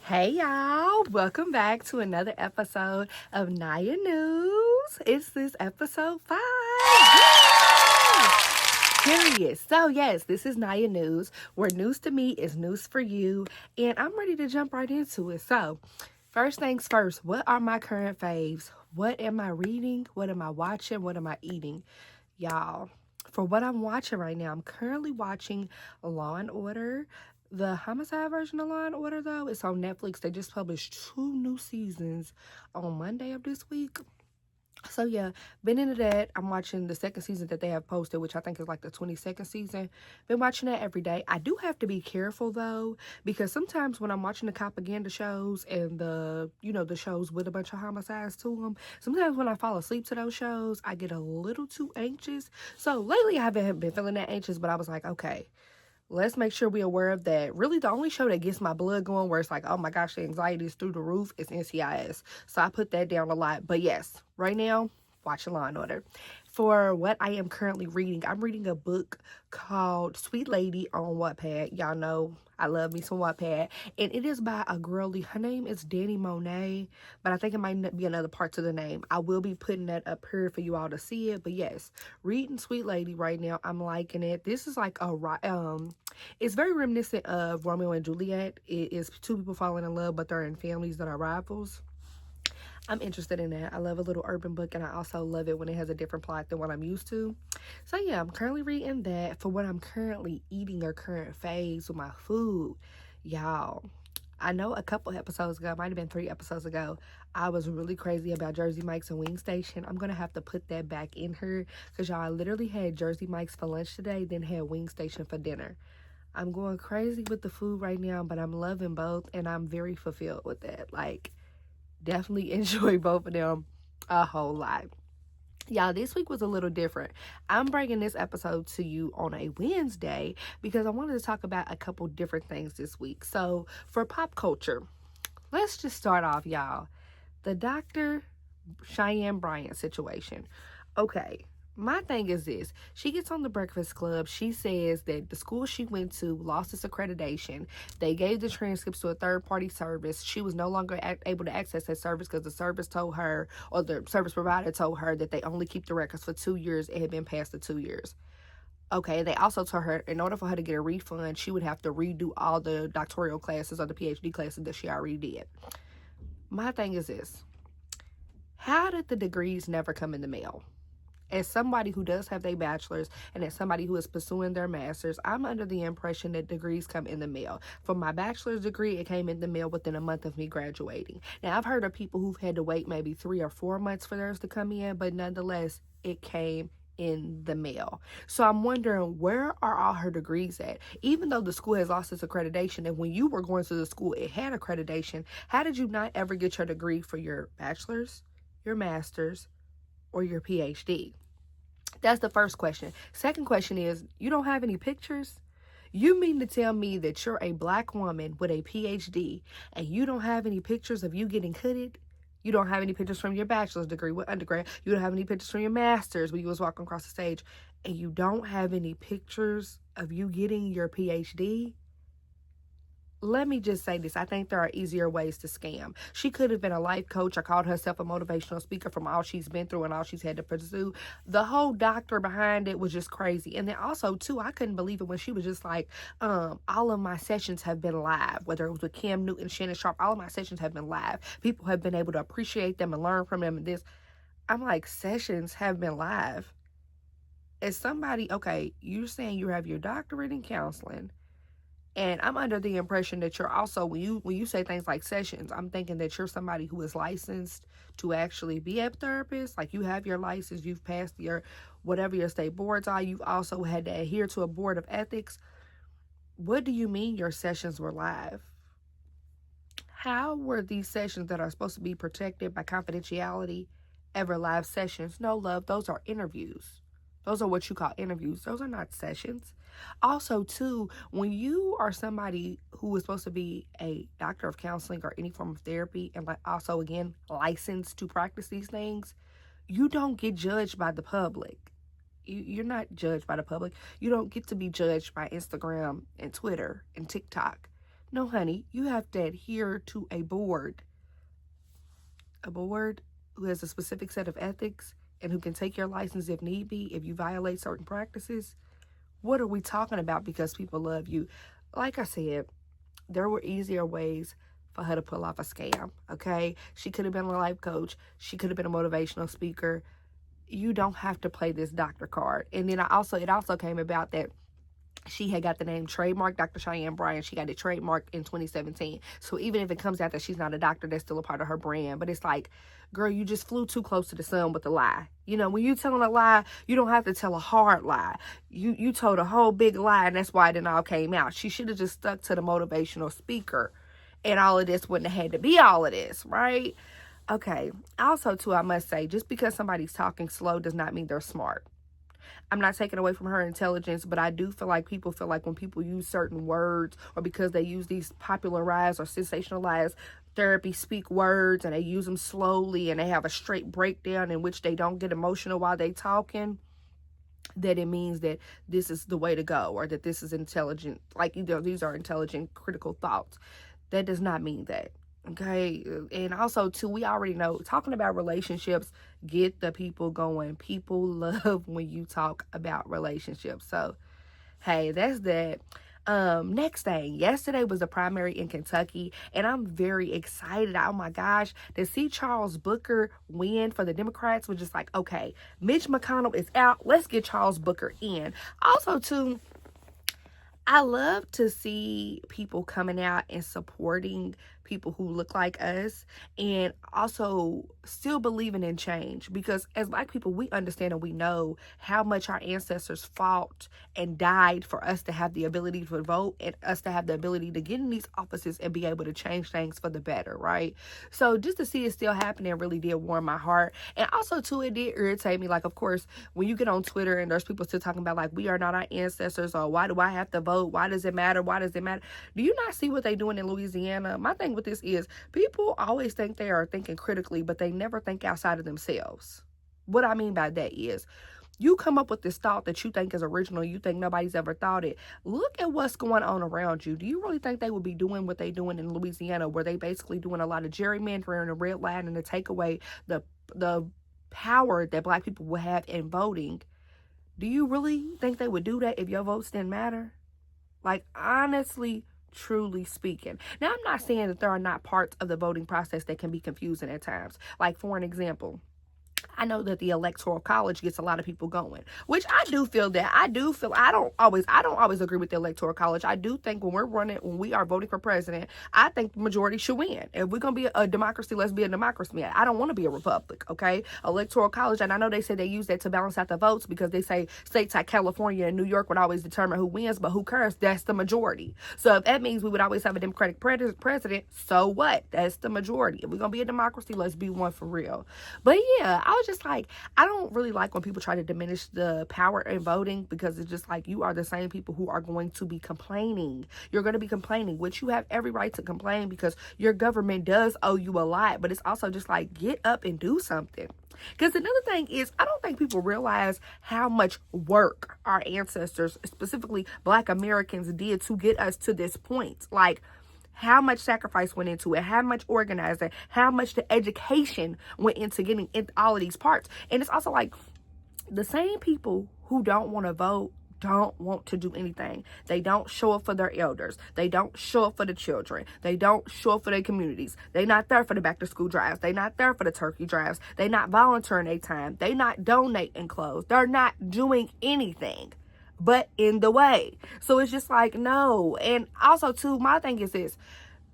Hey y'all, welcome back to another episode of Niyah News. It's this episode 5. Yay! Period. So yes, this is Niyah News, where news to me is news for you, and I'm ready to jump right into it. So, first things first, what are my current faves? What am I reading? What am I watching? What am I eating? Y'all, for what I'm watching right now, I'm currently watching Law and Order. The homicide version of Law and Order, though, it's on Netflix. They just published 2 new seasons on Monday of this week. So yeah, been into that. I'm watching the second season that they have posted, which I think is like the 22nd season. Been watching that every day. I do have to be careful though, because sometimes when I'm watching the propaganda shows and the shows with a bunch of homicides to them, sometimes when I fall asleep to those shows, I get a little too anxious. So lately I haven't been feeling that anxious, but I was like, okay, let's make sure we're aware of that. Really, the only show that gets my blood going where it's like, oh my gosh, the anxiety is through the roof is NCIS. So I put that down a lot. But yes, right now, watching Law and Order. For what I am currently reading, I'm reading a book called Sweet Lady on Wattpad. Y'all know I love me some Wattpad. And it is by a girlie. Her name is Danny Monet, but I think it might be another part to the name. I will be putting that up here for you all to see it. But yes, reading Sweet Lady right now. I'm liking it. This is like it's very reminiscent of Romeo and Juliet. It is two people falling in love, but they're in families that are rivals. I'm interested in that. I love a little urban book, and I also love it when it has a different plot than what I'm used to. So yeah, I'm currently reading that. For what I'm currently eating or current phase with my food, y'all, I know a couple episodes ago, it might have been 3 episodes ago, I was really crazy about Jersey Mike's and Wing Station. I'm gonna have to put that back in her because y'all, I literally had Jersey Mike's for lunch today, then had Wing Station for dinner. I'm going crazy with the food right now, but I'm loving both, and I'm very fulfilled with that. Like, definitely enjoy both of them a whole lot. Y'all, this week was a little different. I'm bringing this episode to you on a Wednesday because I wanted to talk about a couple different things this week. So, for pop culture, let's just start off, y'all. The Dr. Cheyenne Bryant situation. Okay, my thing is this. She gets on the Breakfast Club. She says that the school she went to lost its accreditation. They gave the transcripts to a third-party service. She was no longer able to access that service because the service told her, or the service provider told her, that they only keep the records for 2 years. It had been past the 2 years. Okay, they also told her in order for her to get a refund, she would have to redo all the doctoral classes or the PhD classes that she already did. My thing is this. How did the degrees never come in the mail? As somebody who does have their bachelor's and as somebody who is pursuing their master's, I'm under the impression that degrees come in the mail. For my bachelor's degree, it came in the mail within a month of me graduating. Now, I've heard of people who've had to wait maybe 3 or 4 months for theirs to come in, but nonetheless, it came in the mail. So I'm wondering, where are all her degrees at? Even though the school has lost its accreditation, and when you were going to the school, it had accreditation, how did you not ever get your degree for your bachelor's, your master's, or your PhD? That's the first question. Second question is, you don't have any pictures? You mean to tell me that you're a black woman with a PhD and you don't have any pictures of you getting hooded? You don't have any pictures from your bachelor's degree with undergrad. You don't have any pictures from your master's when you was walking across the stage. And you don't have any pictures of you getting your PhD? Let me just say this. I think there are easier ways to scam. She could have been a life coach or called herself a motivational speaker from all she's been through and all she's had to pursue. The whole doctor behind it was just crazy. And then also, too, I couldn't believe it when she was just like, all of my sessions have been live, whether it was with Cam Newton, Shannon Sharp, all of my sessions have been live. People have been able to appreciate them and learn from them and this. I'm like, sessions have been live. As somebody, okay, you're saying you have your doctorate in counseling, and I'm under the impression that you're also, when you say things like sessions, I'm thinking that you're somebody who is licensed to actually be a therapist. Like, you have your license, you've passed your, whatever your state boards are, you've also had to adhere to a board of ethics. What do you mean your sessions were live? How were these sessions that are supposed to be protected by confidentiality ever live sessions? No, love, those are interviews. Those are what you call interviews. Those are not sessions. Also, too, when you are somebody who is supposed to be a doctor of counseling or any form of therapy, and also, again, licensed to practice these things, you don't get judged by the public. You're not judged by the public. You don't get to be judged by Instagram and Twitter and TikTok. No, honey, you have to adhere to a board who has a specific set of ethics and who can take your license if need be if you violate certain practices. What are we talking about? Because people love you. Like I said, there were easier ways for her to pull off a scam, okay? She could have been a life coach. She could have been a motivational speaker. You don't have to play this doctor card. And then it also came about that she had got the name trademark, Dr. Cheyenne Bryan. She got it trademarked in 2017. So even if it comes out that she's not a doctor, that's still a part of her brand. But it's like, girl, you just flew too close to the sun with the lie. You know, when you telling a lie, you don't have to tell a hard lie. You told a whole big lie, and that's why it all came out. She should have just stuck to the motivational speaker, and all of this wouldn't have had to be all of this, right? Okay. Also, too, I must say, just because somebody's talking slow does not mean they're smart. I'm not taking away from her intelligence, but I do feel like people feel like when people use certain words, or because they use these popularized or sensationalized therapy speak words and they use them slowly and they have a straight breakdown in which they don't get emotional while they talking, that it means that this is the way to go, or that this is intelligent, like either these are intelligent critical thoughts. That does not mean that. Okay. And also too, we already know, talking about relationships get the people going. People love when you talk about relationships. So hey, that's that. Next thing, yesterday was the primary in Kentucky, and I'm very excited. Oh my gosh, to see Charles Booker win for the Democrats was just like, okay, Mitch McConnell is out. Let's get Charles Booker in. Also too, I love to see people coming out and supporting people who look like us, and also still believing in change, because as Black people, we understand and we know how much our ancestors fought and died for us to have the ability to vote and us to have the ability to get in these offices and be able to change things for the better, right? So just to see it still happening really did warm my heart. And also too, it did irritate me. Like, of course, when you get on Twitter and there's people still talking about like, we are not our ancestors, or why do I have to vote? Why does it matter? Why does it matter? Do you not see what they're doing in Louisiana? My thing with this is, people always think they are thinking critically, but they never think outside of themselves. What I mean by that is, you come up with this thought that you think is original, you think nobody's ever thought it. Look at what's going on around you. Do you really think they would be doing what they doing in Louisiana, where they basically doing a lot of gerrymandering and red line and to take away the power that Black people will have in voting? Do you really think they would do that if your votes didn't matter? Like, honestly, truly speaking. Now, I'm not saying that there are not parts of the voting process that can be confusing at times. Like, for an example, I know that the Electoral College gets a lot of people going, which I do feel that. I don't always agree with the Electoral College. I do think when we are voting for president, I think the majority should win. If we're going to be a democracy, let's be a democracy. I don't want to be a republic, okay? Electoral College, and I know they say they use that to balance out the votes, because they say states like California and New York would always determine who wins, but who cares? That's the majority. So if that means we would always have a Democratic president, so what? That's the majority. If we're going to be a democracy, let's be one for real. But yeah, I was just like, I don't really like when people try to diminish the power in voting, because it's just like, you are the same people who are going to be complaining. You're going to be complaining, which you have every right to complain, because your government does owe you a lot. But it's also just like, get up and do something. Because another thing is, I don't think people realize how much work our ancestors, specifically Black Americans, did to get us to this point. Like, how much sacrifice went into it, how much organizing, how much the education went into getting into all of these parts. And it's also like, the same people who don't want to vote don't want to do anything. They don't show up for their elders. They don't show up for the children. They don't show up for their communities. They're not there for the back to school drives. They're not there for the turkey drives. They're not volunteering their time. They're not donating clothes. They're not doing anything but in the way. So it's just like, no. And also too, my thing is this: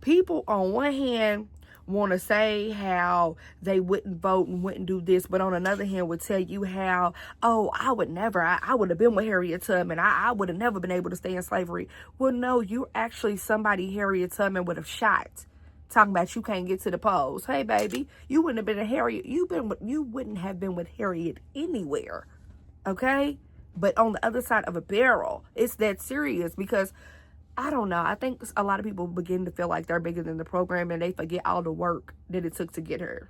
people on one hand want to say how they wouldn't vote and wouldn't do this, but on another hand would tell you how, oh, I would never, I would have been with Harriet Tubman, I would have never been able to stay in slavery. Well, no, you're actually somebody Harriet Tubman would have shot, talking about you can't get to the polls. Hey baby, you wouldn't have been a Harriet, you wouldn't have been with Harriet anywhere, okay? But on the other side of a barrel, it's that serious, because I don't know. I think a lot of people begin to feel like they're bigger than the program, and they forget all the work that it took to get her.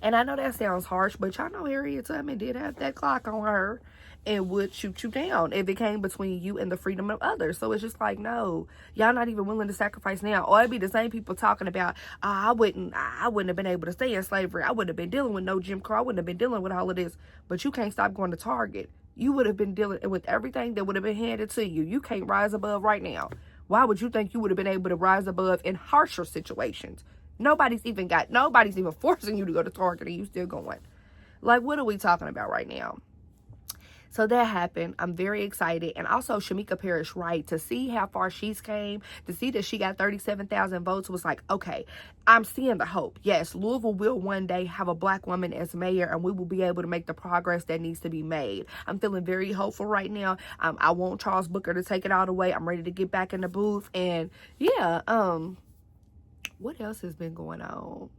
And I know that sounds harsh, but y'all know Harriet Tubman did have that clock on her and would shoot you down if it came between you and the freedom of others. So it's just like, no, y'all not even willing to sacrifice now. Or it'd be the same people talking about, I wouldn't have been able to stay in slavery. I wouldn't have been dealing with no Jim Crow. I wouldn't have been dealing with all of this. But you can't stop going to Target. You would have been dealing with everything that would have been handed to you. You can't rise above right now. Why would you think you would have been able to rise above in harsher situations? Nobody's even forcing you to go to Target and you still going. Like, what are we talking about right now? So that happened. I'm very excited. And also Shamika Parrish Wright, to see how far she's came, to see that she got 37,000 votes was like, okay, I'm seeing the hope. Yes, Louisville will one day have a black woman as mayor and we will be able to make the progress that needs to be made. I'm feeling very hopeful right now. I want Charles Booker to take it all the way. I'm ready to get back in the booth. And yeah, what else has been going on?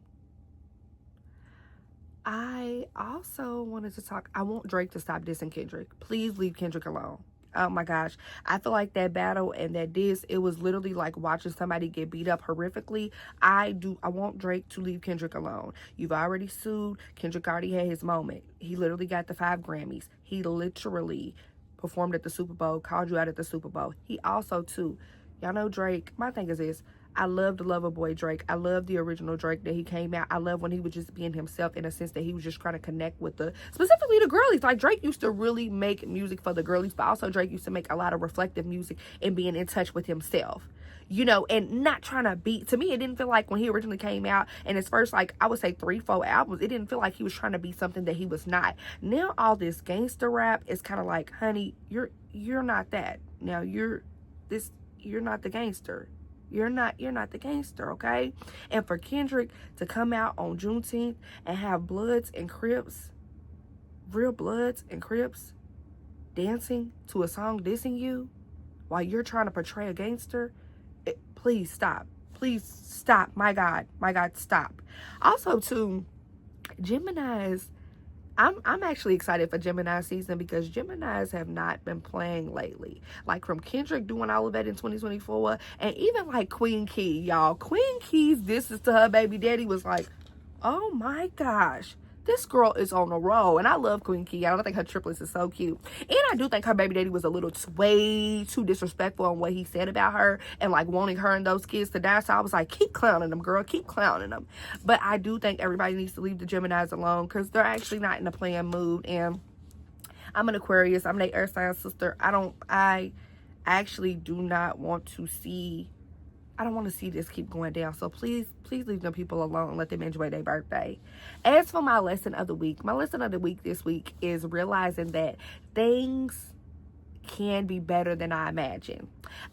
I also wanted to talk. I want Drake to stop dissing Kendrick. Please leave Kendrick alone. Oh my gosh. I feel like that battle and that diss, it was literally like watching somebody get beat up horrifically. I want Drake to leave Kendrick alone. You've already sued. Kendrick already had his moment. He literally got the 5 Grammys. He literally performed at the Super Bowl, called you out at the Super Bowl. He also too, y'all know Drake. My thing is this. I love the Loverboy Drake. I love the original Drake that he came out. I love when he was just being himself, in a sense that he was just trying to connect with specifically the girlies. Like, Drake used to really make music for the girlies, but also Drake used to make a lot of reflective music and being in touch with himself, you know, and not trying to be, to me, it didn't feel like when he originally came out and his first, like, I would say 3-4 albums, it didn't feel like he was trying to be something that he was not. Now all this gangster rap is kind of like, honey, you're not that. Now you're not the gangster. You're not the gangster, okay? And for Kendrick to come out on Juneteenth and have Bloods and Crips, real Bloods and Crips, dancing to a song dissing you while you're trying to portray a gangster, please stop. Please stop. My God, stop. Also, too, Geminis, I'm actually excited for Gemini season because Geminis have not been playing lately. Like, from Kendrick doing all of that in 2024, and even like Queen Key, y'all. Queen Key's this is to her baby daddy was like, oh my gosh, this girl is on a roll. And I love Queen Key. I don't think her triplets is so cute. And I do think her baby daddy was a little way too disrespectful on what he said about her and like wanting her and those kids to die. So I was like, keep clowning them, girl. Keep clowning them. But I do think everybody needs to leave the Geminis alone because they're actually not in a playing mood. And I'm an Aquarius. I'm their air sign sister. I actually do not want to see, I don't want to see this keep going down. So please leave them people alone and let them enjoy their birthday. As for my lesson of the week this week is realizing that things can be better than I imagine.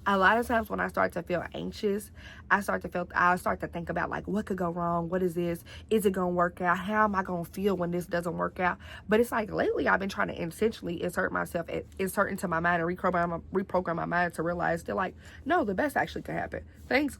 A lot of times when I start to feel anxious, I start to think about like, what could go wrong? What is this? Is it going to work out? How am I going to feel when this doesn't work out? But it's like lately I've been trying to intentionally insert into my mind and reprogram my mind to realize that, like, no, the best actually can happen. Things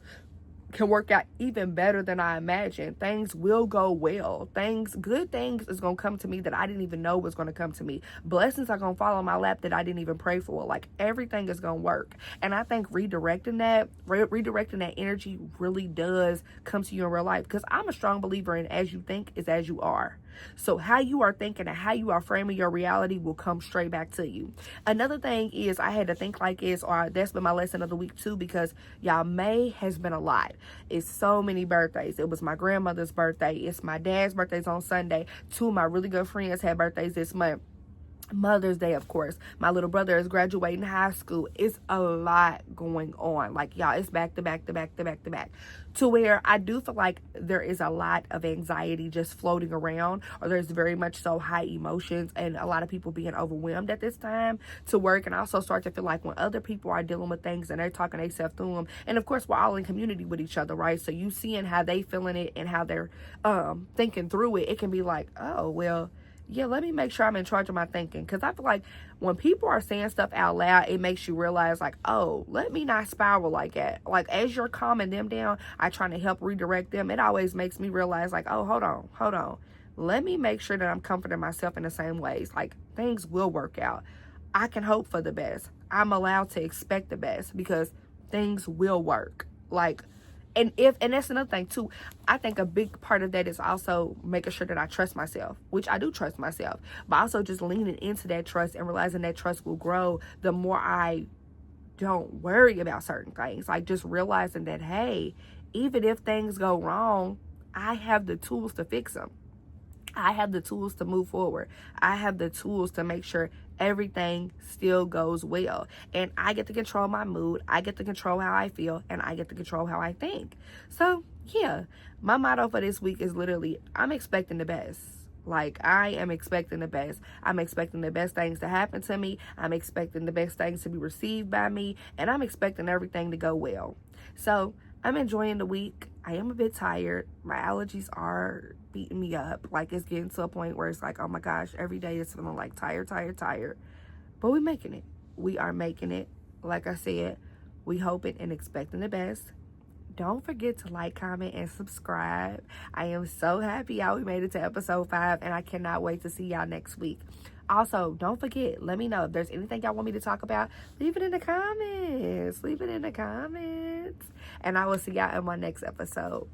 can work out even better than I imagined. Things will go well. Good things is going to come to me that I didn't even know was going to come to me. Blessings are going to fall on my lap that I didn't even pray for. Like, everything is going to work. And I think redirecting that energy really does come to you in real life, because I'm a strong believer in as you think is as you are. So how you are thinking and how you are framing your reality will come straight back to you. Another thing is I had to think like this, or that's been my lesson of the week too, because y'all, May has been a lot. It's so many birthdays. It was my grandmother's birthday. It's my dad's birthdays on Sunday. 2 of my really good friends had birthdays this month. Mother's Day, of course. My little brother is graduating high school. It's a lot going on. Like, y'all, it's back to back to back to back to back. To where I do feel like there is a lot of anxiety just floating around, or there's very much so high emotions and a lot of people being overwhelmed at this time to work. And I also start to feel like when other people are dealing with things and they're talking themselves through them, and of course we're all in community with each other, right? So you seeing how they feeling it and how they're thinking through it, it can be like, oh, well, yeah, let me make sure I'm in charge of my thinking. Because I feel like when people are saying stuff out loud, it makes you realize, like, oh, let me not spiral like that. Like, as you're calming them down, I trying to help redirect them. It always makes me realize, like, oh, hold on. Let me make sure that I'm comforting myself in the same ways. Like, things will work out. I can hope for the best. I'm allowed to expect the best because things will work. Like, And that's another thing too. I think a big part of that is also making sure that I trust myself, which I do trust myself, but also just leaning into that trust and realizing that trust will grow the more I don't worry about certain things. Like just realizing that, hey, even if things go wrong, I have the tools to fix them. I have the tools to move forward. I have the tools to make sure everything still goes well. And I get to control my mood. I get to control how I feel. And I get to control how I think. So, yeah, my motto for this week is literally, I'm expecting the best. Like, I am expecting the best. I'm expecting the best things to happen to me. I'm expecting the best things to be received by me. And I'm expecting everything to go well. So, I'm enjoying the week. I am a bit tired. My allergies are beating me up. Like, it's getting to a point where it's like, oh my gosh, every day it's feeling like tired. But we're making it. We are making it. Like I said, we hoping and expecting the best. Don't forget to like, comment, and subscribe. I am so happy y'all we made it to episode 5, and I cannot wait to see y'all next week. Also, don't forget, let me know if there's anything y'all want me to talk about. Leave it in the comments. And I will see y'all in my next episode.